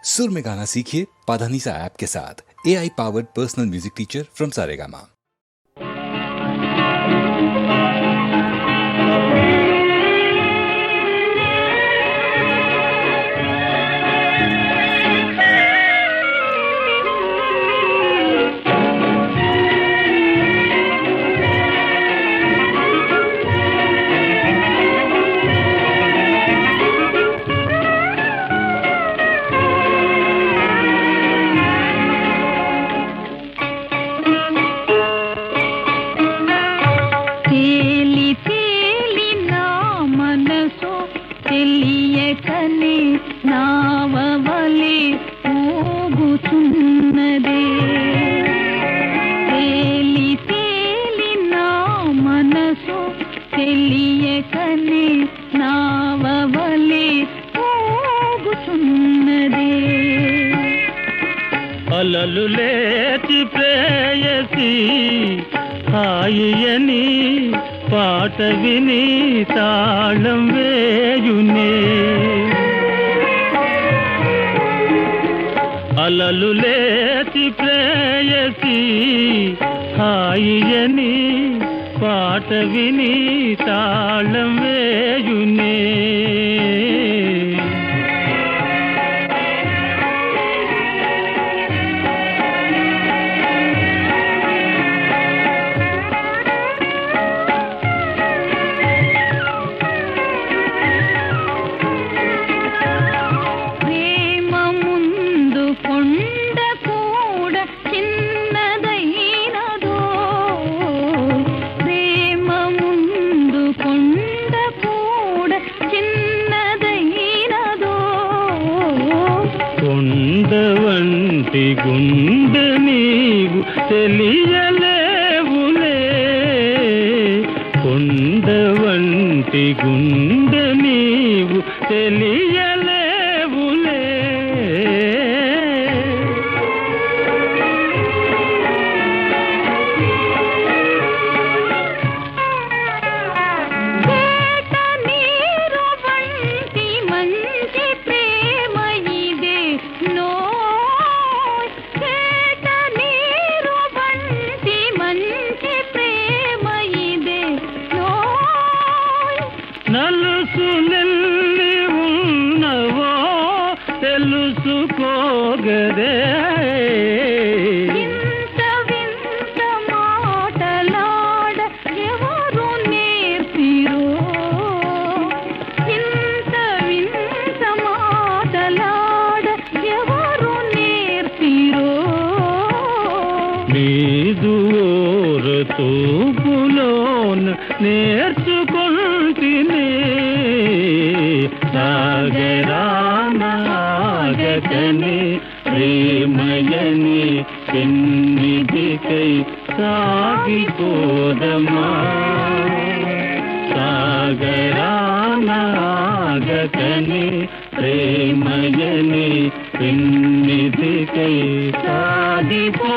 सुर में गाना सीखिए पाधानीसा ऐप के साथ। AI powered personal music teacher from Saregama. అలలు లేచి ప్రేయసి హాయియని పాట విని తాళం వేయునే అలలు లేచి ప్రేయసి హాయియని పాట విని తాళం వేయునే కొండవంటి గుండె నీవు తెలియలేవులే కొండవంటి గుండె నీవు తెలియలేవులే నలుసులెల్లి ఉన్నవో తెలుసుకోగదే ఇంత వింత మాటలాడ ఎవరు నేర్పిరో ఇంత వింత మాటలాడ ఎవరు నేర్పిరో నీదు ఓరతూపులోన నేర్చుకుంటినే సాగరానాగకని ప్రేమయని పెన్నిధికై సాగిపోదమా సాగరానాగకని ప్రేమయని పెన్నిధికై సాగిపో